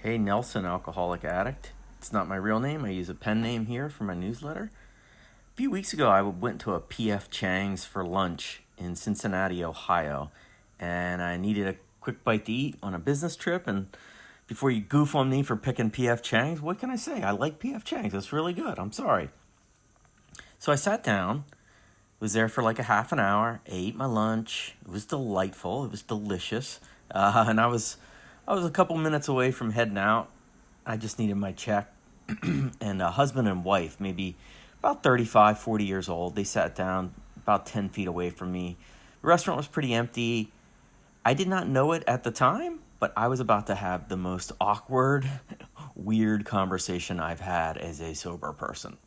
Hey, Nelson, alcoholic addict. It's not my real name. I use a pen name here for my newsletter. A few weeks ago, I went to a P.F. Chang's for lunch in Cincinnati, Ohio, and I needed a quick bite to eat on a business trip. And before you goof on me for picking P.F. Chang's, what can I say? I like P.F. Chang's. It's really good. I'm sorry. So I sat down, was there for like a half an hour, ate my lunch. It was delightful. It was delicious. And I was a couple minutes away from heading out. I just needed my check. And a husband and wife, maybe about 35, 40 years old, they sat down about 10 feet away from me. The restaurant was pretty empty. I did not know it at the time, but I was about to have the most awkward, weird conversation I've had as a sober person.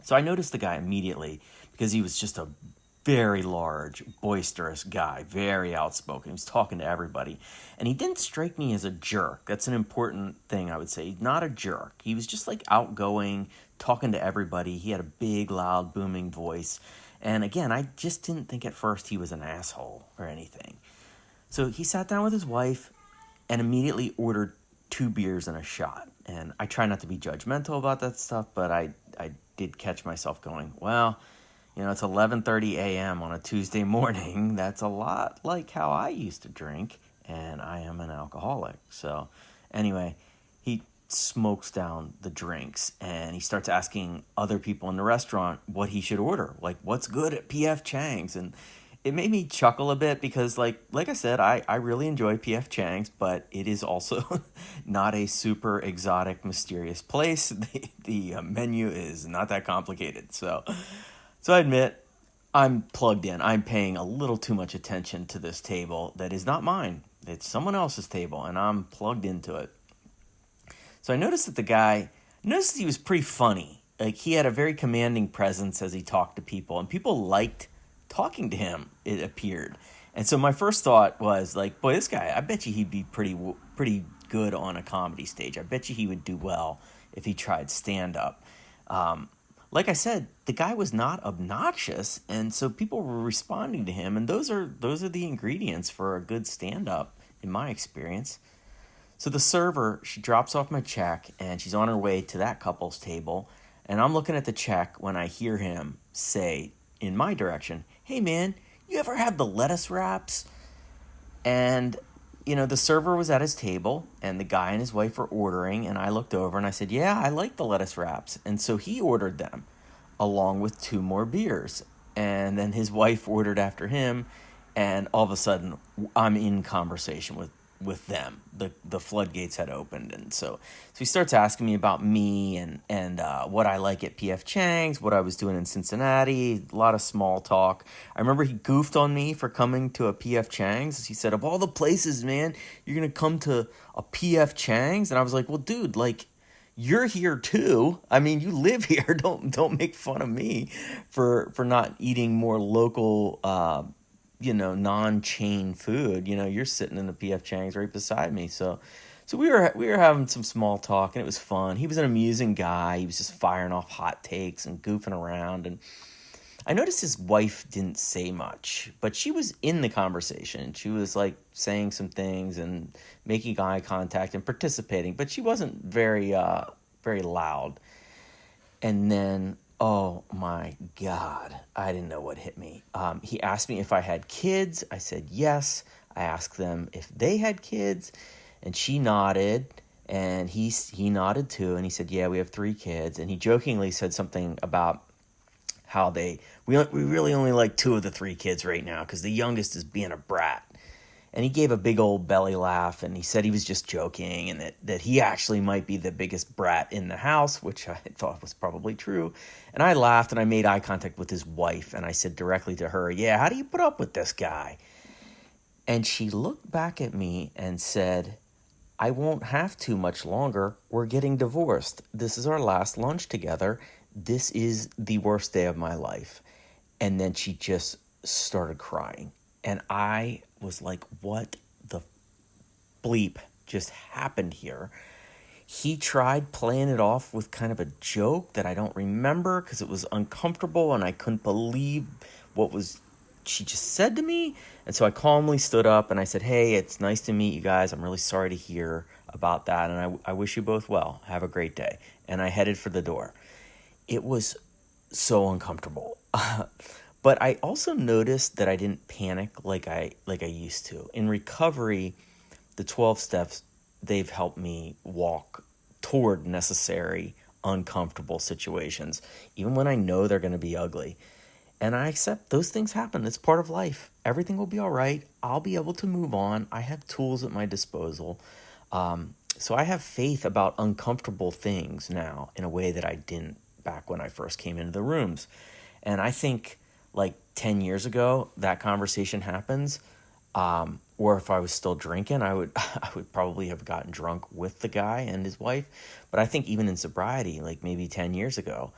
So I noticed the guy immediately because he was just a very large, boisterous guy, very outspoken. He was talking to everybody. And he didn't strike me as a jerk. That's an important thing, I would say. He's not a jerk. He was just like outgoing, talking to everybody. He had a big, loud, booming voice. And again, I just didn't think at first he was an asshole or anything. So he sat down with his wife and immediately ordered 2 beers and a shot. And I try not to be judgmental about that stuff, but I did catch myself going, well, it's 11:30 a.m. on a Tuesday morning. That's a lot like how I used to drink, and I am an alcoholic. So anyway, he smokes down the drinks, and he starts asking other people in the restaurant what he should order. Like, what's good at P.F. Chang's? And it made me chuckle a bit because, like I said, I really enjoy P.F. Chang's, but it is also not a super exotic, mysterious place. The menu is not that complicated. So I admit, I'm plugged in. I'm paying a little too much attention to this table that is not mine. It's someone else's table, and I'm plugged into it. So I noticed that noticed he was pretty funny. Like, he had a very commanding presence as he talked to people, and people liked talking to him, it appeared. And so my first thought was, like, boy, this guy, I bet you he'd be pretty good on a comedy stage. I bet you he would do well if he tried stand-up. Like I said, the guy was not obnoxious, and so people were responding to him, and those are the ingredients for a good stand-up, in my experience. So the server, she drops off my check, and she's on her way to that couple's table, and I'm looking at the check when I hear him say, in my direction, "Hey man, you ever have the lettuce wraps?" And the server was at his table, and the guy and his wife were ordering, and I looked over and I said, "Yeah, I like the lettuce wraps." And so he ordered them along with 2 more beers. And then his wife ordered after him, and all of a sudden I'm in conversation with them. The floodgates had opened, and so he starts asking me about me and what I like at P.F. Chang's, what I was doing in Cincinnati. A lot of small talk. I remember he goofed on me for coming to a P.F. Chang's. He said, "Of all the places, man, you're gonna come to a P.F. Chang's?" And I was like, "Well, dude, like, you're here too. I mean, you live here. Don't make fun of me for not eating more local non-chain food. You're sitting in the P.F. Chang's right beside me." So we were having some small talk, and it was fun. He was an amusing guy. He was just firing off hot takes and goofing around. And I noticed his wife didn't say much, but she was in the conversation. She was like saying some things and making eye contact and participating, but she wasn't very loud. And then, oh my God, I didn't know what hit me. He asked me if I had kids. I said yes. I asked them if they had kids, and she nodded, and he nodded too, and he said, "Yeah, we have 3 kids." And he jokingly said something about how we really only like 2 of the 3 kids right now because the youngest is being a brat. And he gave a big old belly laugh, and he said he was just joking, and that he actually might be the biggest brat in the house, which I thought was probably true. And I laughed, and I made eye contact with his wife, and I said directly to her, "Yeah, how do you put up with this guy?" And she looked back at me and said, "I won't have to much longer. We're getting divorced. This is our last lunch together. This is the worst day of my life." And then she just started crying. And I was like, what the bleep just happened here? He tried playing it off with kind of a joke that I don't remember because it was uncomfortable, and I couldn't believe what was she just said to me. And so I calmly stood up and I said, hey, it's nice to meet you guys. I'm really sorry to hear about that. And I wish you both well. Have a great day. And I headed for the door. It was so uncomfortable. But I also noticed that I didn't panic like I used to. In recovery, the 12 steps, they've helped me walk toward necessary uncomfortable situations, even when I know they're going to be ugly. And I accept those things happen. It's part of life. Everything will be all right. I'll be able to move on. I have tools at my disposal. So I have faith about uncomfortable things now in a way that I didn't back when I first came into the rooms. And I think like 10 years ago, that conversation happens. Or if I was still drinking, I would probably have gotten drunk with the guy and his wife. But I think even in sobriety, like maybe 10 years ago,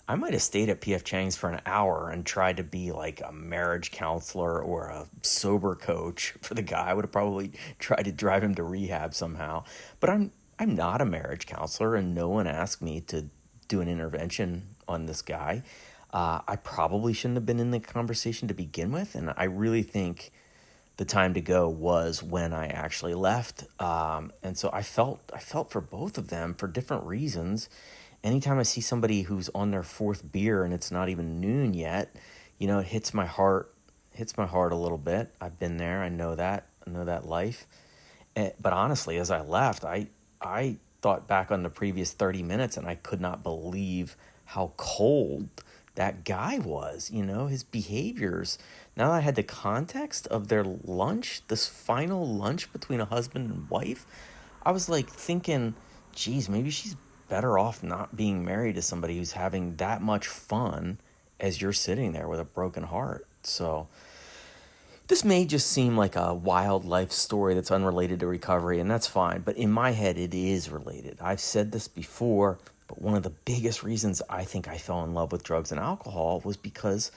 I might have stayed at P.F. Chang's for an hour and tried to be like a marriage counselor or a sober coach for the guy. I would have probably tried to drive him to rehab somehow. But I'm not a marriage counselor, and no one asked me to do an intervention on this guy. I probably shouldn't have been in the conversation to begin with, and I really think the time to go was when I actually left. And so I felt for both of them for different reasons. Anytime I see somebody who's on their fourth beer and it's not even noon yet, it hits my heart a little bit. I've been there. I know that life. But honestly, as I left, I thought back on the previous 30 minutes and I could not believe how cold that guy was, his behaviors. Now that I had the context of their lunch, this final lunch between a husband and wife, I was like thinking, geez, maybe she's better off not being married to somebody who's having that much fun as you're sitting there with a broken heart. So this may just seem like a wild life story that's unrelated to recovery, and that's fine. But in my head, it is related. I've said this before, but one of the biggest reasons I think I fell in love with drugs and alcohol was because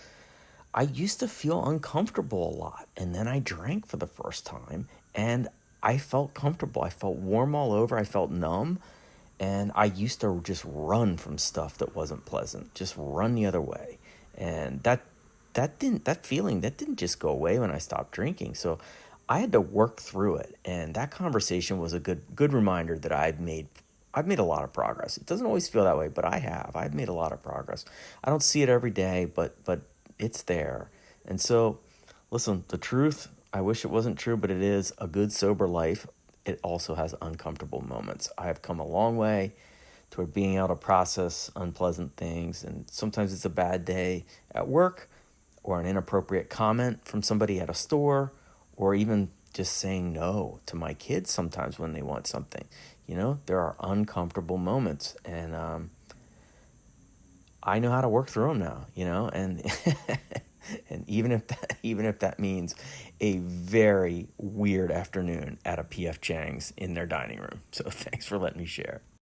I used to feel uncomfortable a lot. And then I drank for the first time, and I felt comfortable. I felt warm all over. I felt numb. And I used to just run from stuff that wasn't pleasant, just run the other way. And that feeling didn't just go away when I stopped drinking. So I had to work through it. And that conversation was a good reminder that I've made a lot of progress. It doesn't always feel that way, but I have. I've made a lot of progress. I don't see it every day, but it's there. And so, listen, the truth, I wish it wasn't true, but it is. A good sober life, it also has uncomfortable moments. I have come a long way toward being able to process unpleasant things. And sometimes it's a bad day at work, or an inappropriate comment from somebody at a store, or even just saying no to my kids sometimes when they want something. There are uncomfortable moments, and I know how to work through them now, and and even if that means a very weird afternoon at a P.F. Chang's in their dining room. So thanks for letting me share.